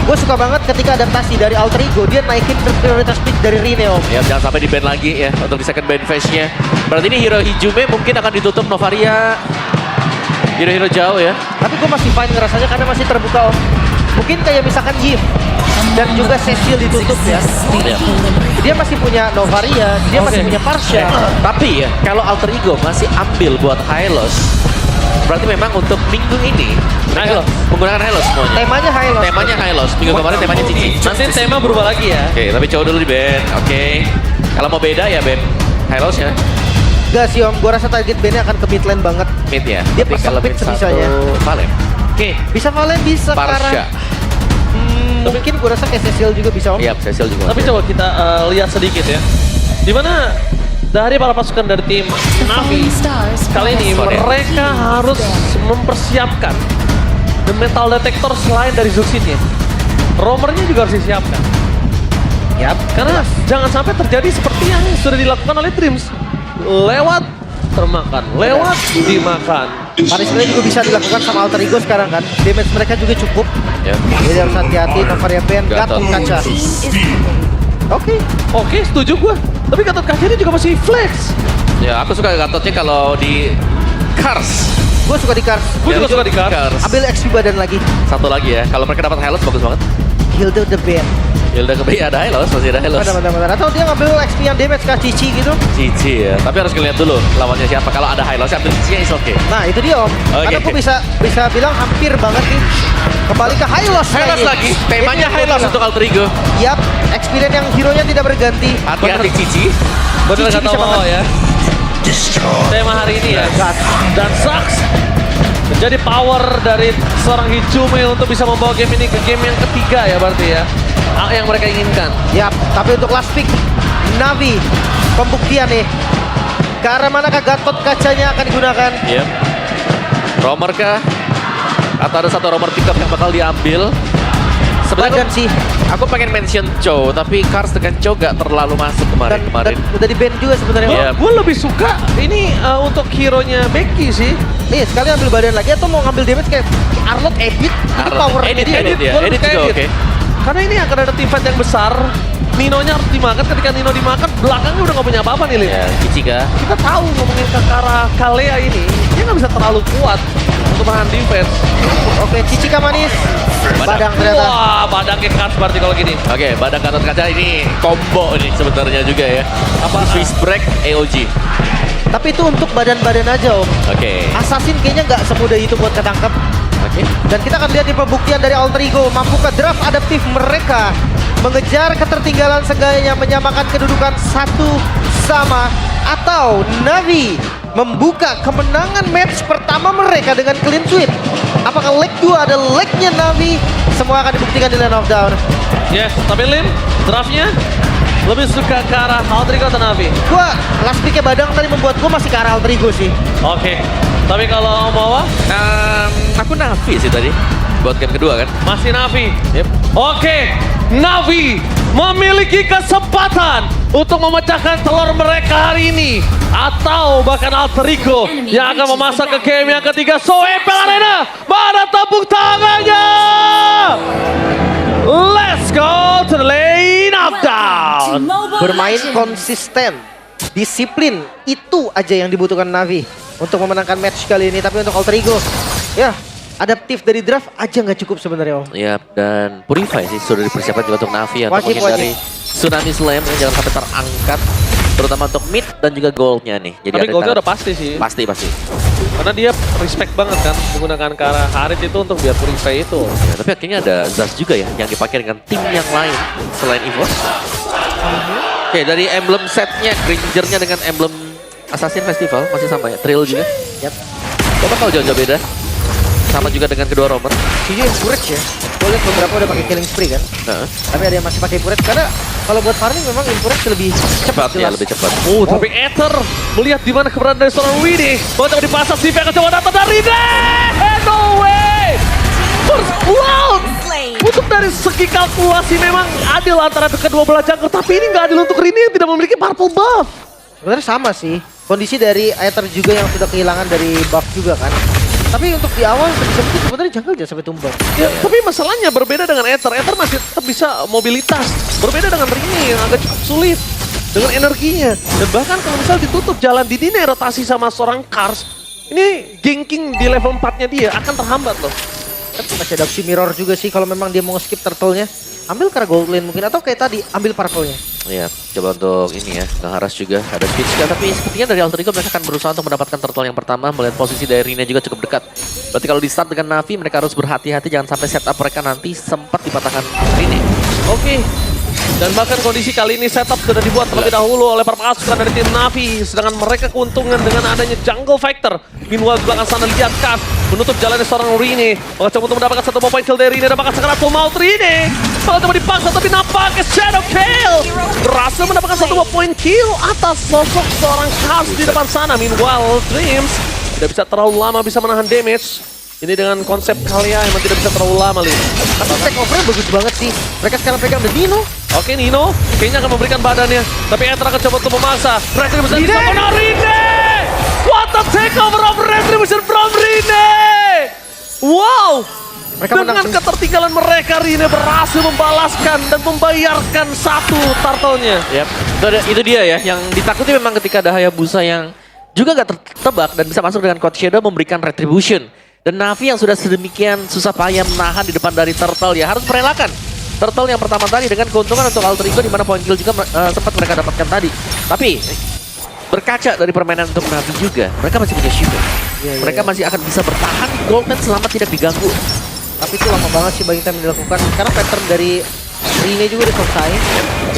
Gue suka banget ketika adaptasi dari Alter Ego, dia naikin prioritas pick dari Rine, Om. Ya, jangan sampai di ban lagi ya untuk di second ban phase-nya. Berarti ini hero Hijume mungkin akan ditutup Novaria. Hero-hero jauh ya. Tapi gue masih fine ngerasanya karena masih terbuka, Om. Mungkin kayak misalkan Yif dan juga Cecil ditutup ya. Ya. Dia masih punya Novaria, dia masih punya Parsha. Tapi ya, kalau Alter Ego masih ambil buat Hylos, berarti memang untuk minggu ini mereka menggunakan Hylos semuanya. Temanya Hylos. Temanya Hylos. Minggu kemarin temanya Cici. Nanti tema berubah lagi ya. Oke, tapi coba dulu di band. Oke. Kalau mau beda ya band Hylos ya. Gak sih, Om, gue rasa target bandnya akan ke mid lane banget. Mid ya. Dia Tapi kalau persempit mid satu sebisanya. Valen. Oke. Bisa Valen, bisa Parsha. Kara. Mungkin gue rasa kayak Cecil juga bisa, Om. Iya, Cecil juga. Tapi coba kita lihat sedikit ya. Dimana dari para pasukan dari tim Navi kali ini mereka harus mempersiapkan the metal detector selain dari Zuxitnya. Roamernya juga harus disiapkan. Yap. Karena jangan sampai terjadi seperti yang sudah dilakukan oleh Dreams. Lewat termakan, lewat dimakan. Punishment juga bisa dilakukan sama Alter Ego sekarang kan. Damage mereka juga cukup. Ya. Jadi harus hati-hati, Novaria Pen, Gatot Kaca. Oke. Setuju gue. Tapi Gatot Kaca ini juga masih flex. Ya, aku suka Gatotnya kalau di Cars. Gue suka di Cars. Gue juga suka di Cars. Ambil XP badan lagi. Satu lagi ya, kalau mereka dapat Hylos bagus banget. Hilda the Band. Ya udah ada Hylos, masih ada Hylos. Benar-benar. Atau dia ngambil XP yang damage ke Cici gitu. Cici ya, tapi harus ngeliat dulu lawannya siapa. Kalau ada Hylos, ambil Cici-nya is okay. Nah itu dia, Om. Oke, Karena gue oke. bisa bilang hampir banget nih. Kembali ke Hylos. Hylos lagi, temanya Hylos untuk Alter Ego. Yap, experience yang hero-nya tidak berganti. Hati-hati Cici. Bener Cici kata bisa Mau banget. ya. Tema hari ini ya. Dan Sax menjadi power dari seorang Hijume untuk bisa membawa game ini ke game yang ketiga ya berarti ya. Yang mereka inginkan. Yap, tapi untuk last pick Navi pembuktian nih. Ke arah manakah Gatot Kacanya akan digunakan? Yep. Roamer kah? Atau ada satu Roamer pickup yang bakal diambil? Sebenarnya Badan sih. aku pengen mention Chow, tapi Cars dengan Chow gak terlalu masuk Dan kemarin. udah di ban juga sebenarnya. Iya. Gue lebih suka ini untuk hero-nya Becky sih. Iya, sekali ambil badan lagi atau mau ngambil damage kayak Arlot edit, itu powernya edit, dia. edit ya. Gua Edit suka juga edit. oke. Karena ini akan ada tim fight yang besar. Ninonya harus dimakan. Ketika Nino dimakan, belakangnya udah gak punya apa-apa nih, Lim. Ya, Cici kah? Kita tahu ngomongin Kakara Kalea ini, dia nggak bisa terlalu kuat untuk menahan defense. Oke, Cici manis. Badang ternyata. Wah, badangnya keras berarti kalau gini. Oke, Badang Gatot Kaca ini combo ini sebenarnya juga ya. Apa? Swiss Break AOG. Tapi itu untuk badan-badan aja, Om. Oke. Assassin kayaknya nggak semudah itu buat ketangkep. Oke. Dan kita akan lihat di pembuktian dari Alter Ego. Mampukah draft adaptif mereka mengejar ketertinggalan seenggaknya menyamakan kedudukan satu sama, atau Navi membuka kemenangan match pertama mereka dengan clean sweep? Apakah leg 2 ada legnya Navi? Semua akan dibuktikan di Land of Down. Yes, tapi Lim, draftnya lebih suka ke arah Alter Ego atau Navi? Gua last pick-nya Badang tadi membuat gua masih ke arah Alter Ego sih. Oke, tapi kalau mau Aku Navi sih tadi buat game kedua kan. masih Navi. Yep. Oke, Navi memiliki kesempatan untuk memecahkan telur mereka hari ini. Atau bahkan Alter Ego yang akan memasak ke game yang ketiga. So, Epel Arena, mana tepuk tangannya? Let's go to the lane of down. Bermain konsisten, disiplin, itu aja yang dibutuhkan Navi untuk memenangkan match kali ini. Tapi untuk Alter Ego, ya adaptif dari draft aja nggak cukup sebenarnya, Om. Iya, dan Purify sih sudah dipersiapkan juga untuk Navi ya, Wajib, untuk menghindari Tsunami Slam yang jangan sampai terangkat, terutama untuk mid dan juga goldnya nih. Jadi Tapi ada goalnya tangan- udah pasti sih. pasti. Karena dia respect banget kan menggunakan ke arah Harit itu untuk biar purify itu. Ya, tapi akhirnya ada Zaz juga ya yang dipakai dengan tim yang lain selain EVOS. Oke, dari emblem setnya, Grangernya dengan emblem Assassin Festival masih sama ya, Trail juga. Yap. Coba kalau jauh-jauh beda. Sama juga dengan kedua roamer. Cici encourage ya. Gue lihat beberapa udah pakai killing spree kan. Nah, Tapi ada yang masih pakai encourage karena kalau buat farming memang encourage lebih cepat cepat ya, jelas. lebih cepat. Oh, tapi Ether melihat di mana keberadaan dari seorang Winnie. Coba dipasang Steve akan coba datang dari no way! First blood! Untuk dari segi kalkulasi memang adil antara kedua belah jungle. Tapi ini nggak adil untuk Rini yang tidak memiliki purple buff. Sebenarnya sama sih. Kondisi dari Aether juga yang sudah kehilangan dari buff juga kan. Tapi untuk di awal sebetulnya sebenarnya jungle jangan sampai tumbang. Ya, tapi masalahnya berbeda dengan Aether. Aether masih tetap bisa mobilitas. Berbeda dengan Rini yang agak cukup sulit dengan energinya. Dan bahkan kalau misal ditutup jalan di dini rotasi sama seorang Kars, ini ganking di level 4-nya dia akan terhambat loh. Tapi masih ada opsi mirror juga sih kalau memang dia mau skip turtle-nya. Ambil karena gold lane mungkin, atau kayak tadi ambil purple-nya. Ya, coba untuk ini ya, ngeharas juga. Ada switch kan, tapi sepertinya dari Alter Ego mereka akan berusaha untuk mendapatkan turtle yang pertama. Melihat posisi dari Rina juga cukup dekat. Berarti kalau di start dengan Navi, mereka harus berhati-hati jangan sampai setup mereka nanti sempat dipatahkan Rina. Oke. Dan bahkan kondisi kali ini setup sudah dibuat terlebih dahulu oleh para pasukan dari tim Navi. Sedangkan mereka keuntungan dengan adanya jungle factor. Meanwhile di belakang sana lihat Kars menutup jalannya seorang Rine. Maka coba untuk mendapatkan satu point kill dari Rine. Dan bakal sekarang full mount Rine. Maka coba dipaksa tapi nampaknya shadow kill. Berhasil mendapatkan satu point kill atas sosok seorang Kars di depan sana. Meanwhile Dreams tidak bisa terlalu lama bisa menahan damage. Ini dengan konsep Kalia emang tidak bisa terlalu lama, Lin. Tapi take over bagus banget sih. Mereka sekarang pegang The Dino. Oke, Nino kayaknya akan memberikan badannya. Tapi Aether akan coba untuk memaksa. Retribution bisa kena Rine! What a takeover of Retribution from Rine! Wow! Mereka Dengan menang. ketertinggalan mereka, Rine berhasil membalaskan dan membayarkan satu turtle-nya. Yap, itu dia ya, yang ditakuti memang ketika ada Hayabusa yang juga gak tertebak dan bisa masuk dengan Code Shadow memberikan Retribution. Dan Navi yang sudah sedemikian susah payah menahan di depan dari Turtle ya harus merelakan Turtle yang pertama tadi dengan keuntungan untuk Alter Ego di mana point kill juga sempat mereka dapatkan tadi. Tapi berkaca dari permainan untuk Navi juga, mereka masih punya shield. Mereka masih akan bisa bertahan di Golden selama tidak diganggu. Tapi itu lama banget sih bagi time yang dilakukan. Sekarang pattern dari Rine juga udah selesai.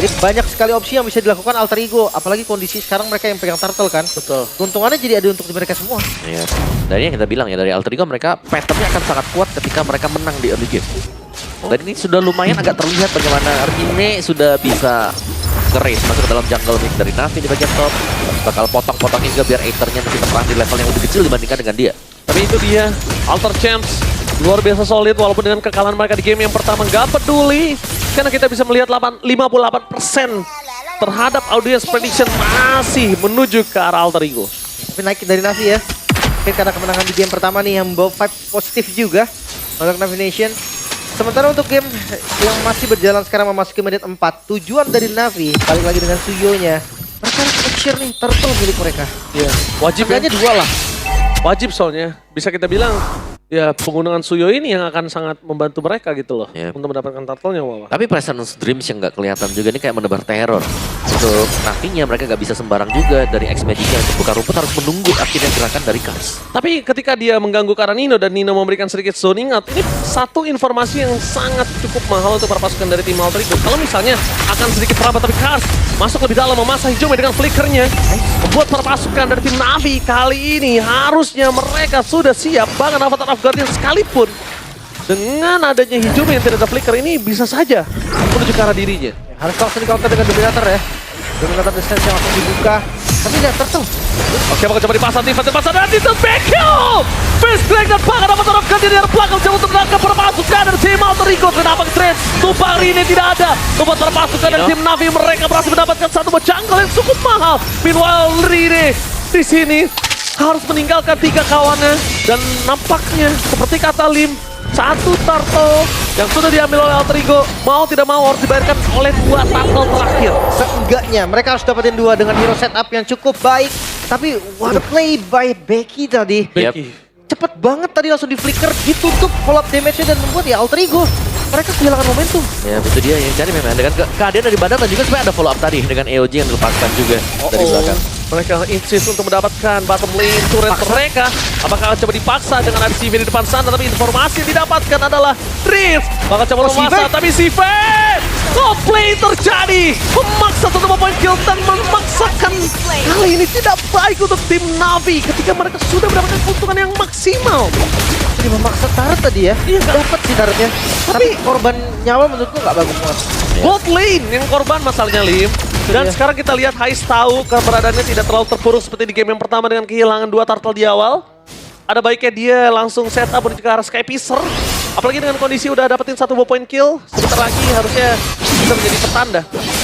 Jadi banyak sekali opsi yang bisa dilakukan Alter Ego. Apalagi kondisi sekarang mereka yang pegang turtle kan. Betul. Keuntungannya jadi ada untuk mereka semua. Iya. Dari yang kita bilang ya, dari Alter Ego mereka patternnya akan sangat kuat ketika mereka menang di early game. Dan ini sudah lumayan agak terlihat bagaimana Rine sudah bisa nge-race masuk ke dalam jungle mid dari Navi di bagian top. Bakal potong-potongin juga biar Aether-nya masih terperang di level yang lebih kecil dibandingkan dengan dia. Tapi itu dia, Alter Champs luar biasa solid walaupun dengan kekalahan mereka di game yang pertama gak peduli. Karena kita bisa melihat 58% terhadap audience prediction masih menuju ke arah Alter Ego. Tapi naik dari Navi ya. Mungkin karena kemenangan di game pertama nih yang membawa vibe positif juga untuk Navi Nation. Sementara untuk game yang masih berjalan sekarang memasuki menit 4, tujuan dari Navi balik lagi dengan Suyo-nya. Mereka harus make-sure nih turtle milik mereka. Iya, wajib ya. Harganya 2 lah. Wajib soalnya, bisa kita bilang ya penggunaan Suyo ini yang akan sangat membantu mereka gitu loh. Yep. Untuk mendapatkan turtle-nya, Wawa. Tapi Presence Dreams yang nggak kelihatan juga ini kayak menebar teror. Untuk Navinya mereka nggak bisa sembarang juga dari X-Magicnya untuk buka rumput harus menunggu akhirnya gerakan dari Kars. Tapi ketika dia mengganggu ke arah Nino dan Nino memberikan sedikit zoning out, ini satu informasi yang sangat cukup mahal untuk para pasukan dari tim Alter Ego. Kalau misalnya akan sedikit terlambat tapi Kars masuk lebih dalam memasah hijaunya dengan flickernya, membuat para pasukan dari tim Navi kali ini harusnya mereka sudah siap. Bahkan Avatar of Guardian sekalipun dengan adanya hijaunya yang tidak ada flicker ini bisa saja menuju ke arah dirinya. Harus langsung di counter dengan Dominator ya. Dominator distance yang langsung dibuka. Tapi lihat turtle. Oke, bakal coba dipasang defense dan itu back kill! Face crack dan bahkan Avatar of Guardian dari belakang coba untuk menangkap para pasukan dari tim Alter Ego. Kenapa trade? Tumpang ini tidak ada. Membuat para pasukan dari tim Navi mereka berhasil mendapatkan satu jungle yang cukup mahal. Meanwhile, Rine di sini harus meninggalkan 3 kawannya dan nampaknya seperti kata Lim, satu turtle yang sudah diambil oleh Alter Ego mau tidak mau harus dibayarkan oleh 2 turtle terakhir. Seenggaknya mereka harus dapetin 2 dengan hero setup yang cukup baik. Tapi what a play by Becky tadi. Becky. Cepet banget tadi langsung di flicker, ditutup follow up damage-nya dan membuat ya Alter Ego mereka kehilangan momentum. Ya itu dia yang cari memang dengan keadaan dari badan dan juga sebenarnya ada follow up tadi dengan EOG yang dilepaskan juga dari belakang. Mereka insist untuk mendapatkan bottom lane turret mereka. Apakah coba dipaksa dengan ada CV di depan sana, tapi informasi yang didapatkan adalah Drift. Bakal coba memaksa, tapi CV outplay terjadi. Memaksa satu point kill dan memaksakan. Kali ini tidak baik untuk tim Navi ketika mereka sudah mendapatkan keuntungan yang maksimal. Jadi memaksa turret tadi ya. Iya, dapat sih turretnya. Tapi korban nyawa menurutku nggak bagus banget. Bot lane yang korban masalahnya Lim. Dan sekarang kita lihat Hais tahu keberadaannya tidak terlalu terpuruk seperti di game yang pertama dengan kehilangan 2 turtle di awal. Ada baiknya dia langsung setup menuju ke arah Skypicer. Apalagi dengan kondisi udah dapetin 1 point kill. Sebentar lagi harusnya bisa menjadi petanda.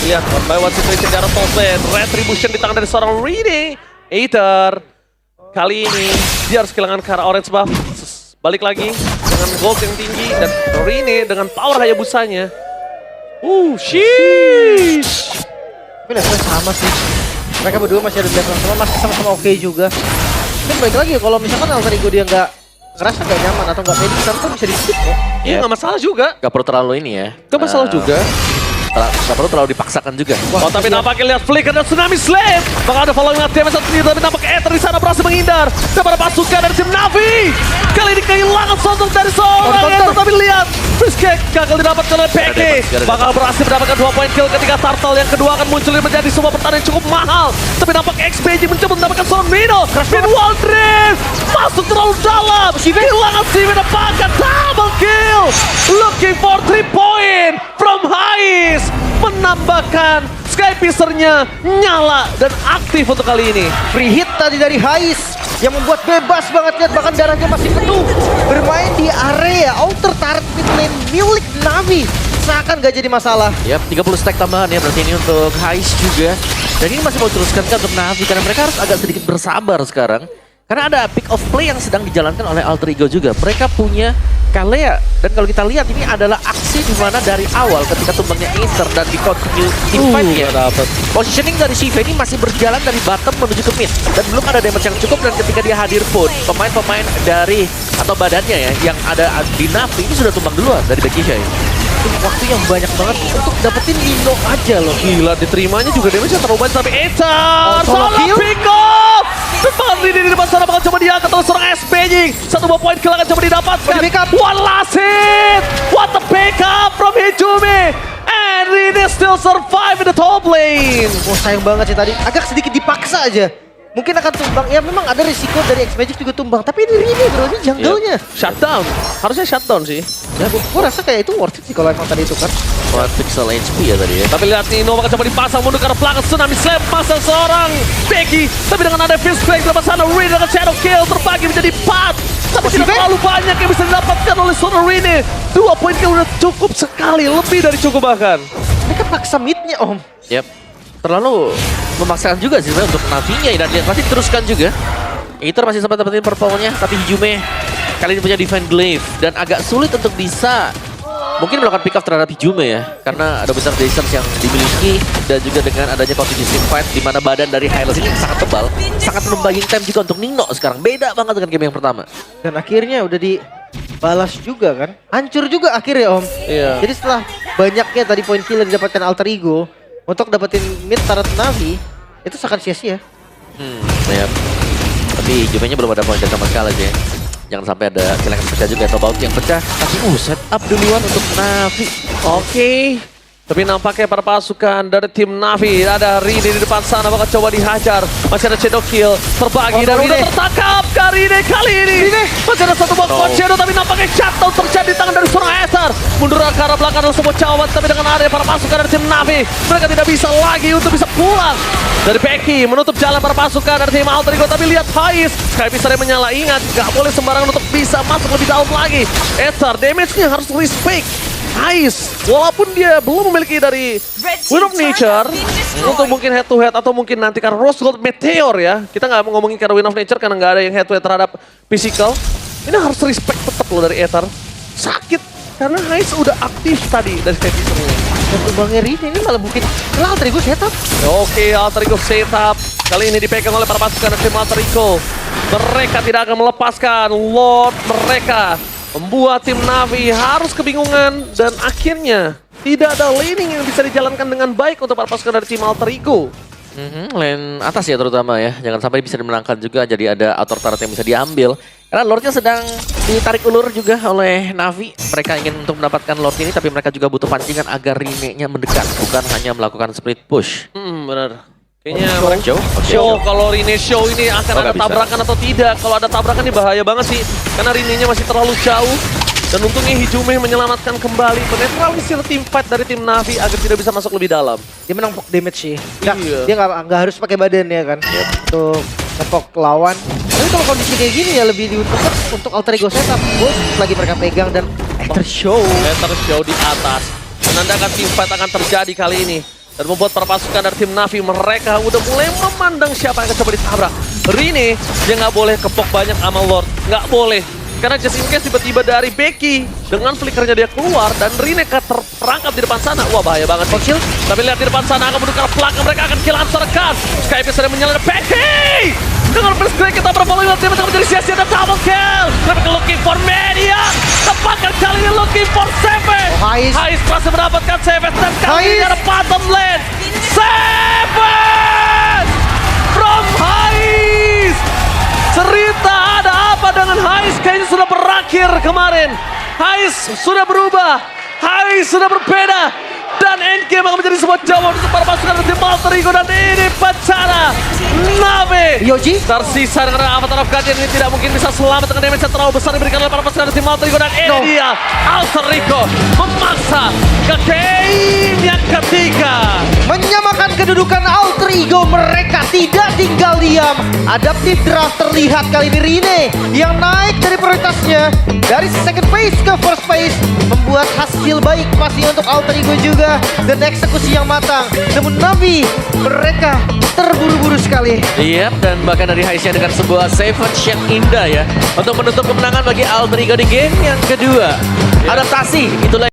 Lihat one by one situation di arah top lane. Retribution di tangan dari seorang Rene. Aether. Kali ini dia harus kehilangan ke arah orange buff. balik lagi dengan gold yang tinggi dan Rine dengan power Hayabusanya. Sheesh. Tapi levelnya sama sih. Mereka berdua masih ada di level yang sama, masih sama-sama oke juga. Dan balik lagi kalau misalkan Alter Ego dia nggak ngerasa nggak nyaman atau nggak pede, kan bisa di skip kok. Iya nggak masalah juga. Gak perlu terlalu ini ya. Gak masalah juga. Gak perlu terlalu dipaksakan juga. Oh tapi nampaknya lihat Flicker dan Tsunami Slave. Bakal ada following damage satu sendiri, tapi nampak Ether di sana berhasil menghindar. Kepada pasukan dari tim Navi. Kali ini kehilangan sosok dari seorang Ether, tapi lihat Freeze Kick gagal didapatkan oleh PK. Bakal berhasil mendapatkan 2 point kill ketika Turtle yang kedua akan muncul menjadi sebuah pertahanan yang cukup mahal. Tapi nampak XPG mencoba mendapatkan seorang Mino. Min Waldrift masuk terlalu dalam. Kehilangan Siwi dapatkan double kill. Looking for 3 point from Hais. Menambahkan Skypiercer-nya nyala dan aktif untuk kali ini. Free hit tadi dari Hais yang membuat bebas banget, lihat bahkan darahnya masih penuh. Bermain di area outer turret mid lane milik Navi. Seakan gak jadi masalah. Yap, 30 stack tambahan ya berarti ini untuk Hais juga. Dan ini masih mau teruskan kan untuk Navi karena mereka harus agak sedikit bersabar sekarang. Karena ada pick of play yang sedang dijalankan oleh Alter Ego juga. Mereka punya Kalea. Dan kalau kita lihat ini adalah aksi di mana dari awal ketika tumbangnya Acer dan di continue team fight ya. Positioning dari Shiva ini masih berjalan dari bottom menuju ke mid. Dan belum ada damage yang cukup, dan ketika dia hadir pun pemain-pemain dari atau badannya ya yang ada di Navi ini sudah tumbang duluan dari Bekisha ya. Waktu yang banyak banget untuk dapetin Nino aja loh. Gila, diterimanya juga damage yang terlalu banyak, tapi Ether solo salah kill. pick off. Depan ini di depan sana bakal coba diangkat oleh seorang SPJ. 1 buah poin kill akan coba didapatkan. Di backup. One last hit. What the backup from Hijumi. And Rine still survive in the top lane. Oh sayang banget sih tadi, agak sedikit dipaksa aja. Mungkin akan tumbang, ya memang ada risiko dari X-Magic juga tumbang. Tapi ini Rine bro, ini jungle-nya. Shutdown. Harusnya shutdown sih. Ya gua rasa kayak itu worth it sih kalau emang tadi itu kan. Buat pixel HP ya tadi ya. Tapi lihat Nino bakal coba dipasang mundur karena belakang Tsunami Slap pasang seorang Becky. Tapi dengan ada Fist Break di depan sana, Rine dengan Shadow Kill terbagi menjadi 4. Tapi tidak terlalu banyak yang bisa didapatkan oleh seorang Rine. 2 poin kill udah cukup sekali, lebih dari cukup bahkan. Mereka paksa mid-nya om. Yap. Terlalu memaksakan juga sih sebenarnya untuk Navi-nya dan dia pasti teruskan juga. Ether masih sempat dapetin purple-nya, tapi Hijume kali ini punya Divine Glaive dan agak sulit untuk bisa mungkin melakukan pick off terhadap Hijume ya, karena ada besar distance yang dimiliki dan juga dengan adanya continuous team fight di mana badan dari Hylos ini sangat tebal, sangat membuying time juga untuk Nino sekarang. Beda banget dengan game yang pertama. Dan akhirnya udah dibalas juga kan. Hancur juga akhirnya om. Iya. Jadi setelah banyaknya tadi poin kill yang didapatkan Alter Ego untuk dapetin mid turret Navi, itu sangat sia-sia. Ya. Tapi Hijume-nya belum ada poin sama sekali aja ya. Jangan sampai ada celengan pecah juga atau bounty yang pecah. Tapi set up duluan untuk Navi. Oke. Tapi nampaknya para pasukan dari tim Navi ada Rine di depan sana bakal coba dihajar. Masih ada Shadow Kill terbagi dan udah tertangkap Rine kali ini. Masih ada 1 buah quad Shadow tapi nampaknya shutdown terjadi di tangan dari seorang Ether. Mundur ke arah belakang adalah sebuah cawan, tapi dengan area para pasukan dari tim Navi mereka tidak bisa lagi untuk bisa pulang. Dari Becky menutup jalan para pasukan dari tim Alter Ego, tapi lihat Hais Skypiercer yang menyala. Ingat, gak boleh sembarangan untuk bisa masuk lebih dalam lagi. Ether damage-nya harus respect. Hais, walaupun dia belum memiliki dari Wind of Nature untuk mungkin head to head atau mungkin nanti karena Rose Gold Meteor ya. Kita nggak mau ngomongin karena Wind of Nature karena nggak ada yang head to head terhadap physical. Ini harus respect tetap loh dari Ether. Sakit karena Hais udah aktif tadi dari Skypiercer-nya. Dan tumbangnya Rine ini malah mungkin Alter Ego setup. Oke, Alter Ego setup. Kali ini dipegang oleh para pasukan dari tim Alter Ego. Mereka tidak akan melepaskan Lord mereka. Membuat tim Navi harus kebingungan dan akhirnya tidak ada laning yang bisa dijalankan dengan baik untuk para pasukan dari tim Alter Ego. Lane atas ya terutama ya. Jangan sampai bisa dimenangkan juga, jadi ada outer turret yang bisa diambil. Karena Lordnya sedang ditarik ulur juga oleh Navi. Mereka ingin untuk mendapatkan Lord ini, tapi mereka juga butuh pancingan agar Rine-nya mendekat, bukan hanya melakukan split push. Benar. Kayaknya Show. kalau Rine show ini akan ada bisa. tabrakan atau tidak. Kalau ada tabrakan ini bahaya banget sih. Karena Rine-nya masih terlalu jauh. Dan untungnya Hijume menyelamatkan kembali, menetralisir tim fight dari tim Navi agar tidak bisa masuk lebih dalam. Dia menang poke damage sih. Nggak, Iya. Dia nggak harus pakai badan ya kan. Untuk ngepok lawan. Tapi kalau kondisi kayak gini ya lebih diuntungkan untuk Alter Ego setup. Lagi mereka pegang dan Ether show. Ether show di atas. Menandakan tim fight akan terjadi kali ini. Dan membuat para pasukan dari tim Navi mereka udah mulai memandang siapa yang akan coba ditabrak. Rine, dia nggak boleh kepok banyak sama Lord. Nggak boleh. Karena Just In Case tiba-tiba dari Becky dengan flickernya dia keluar dan Rineka terperangkap di depan sana. Wah bahaya banget nih. Tapi lihat di depan sana akan menukar plug, mereka akan kill serkan. Skype sedang menyalahkan Becky. Dengan first break kita berfollow tim akan menjadi sia-sia dan double kill. Mereka looking for media. Tepatkan kali ini looking for Seven. Hais berhasil mendapatkan Seven dan kali ini ada bottom lane. Seven from Hais. Cerita ada apa dengan Hais kayaknya sudah berakhir kemarin. Hais sudah berubah. Hais sudah berbeda. Dan endgame akan menjadi sebuah jawaban untuk para pasukan tim Alter Ego. Dan ini bencana Na'Vi. Yoji Tersisa dengan Avatar of Guardian ini tidak mungkin bisa selamat dengan damage yang terlalu besar diberikan oleh para pasukan tim Alter Ego. Dan ini dia Alter Ego memaksa ke game yang ketiga. menyamakan kedudukan Alter Ego, mereka tidak tinggal diam. Adaptive draft terlihat kali ini Rine yang naik dari prioritasnya dari second phase ke first phase, membuat hasil baik pastinya untuk Alter Ego juga dan eksekusi yang matang. Namun Na'Vi mereka terburu-buru sekali. Iya, dan bahkan dari Haisya dengan sebuah save shot indah ya untuk menutup kemenangan bagi Alter Ego di game yang kedua. Adaptasi itulah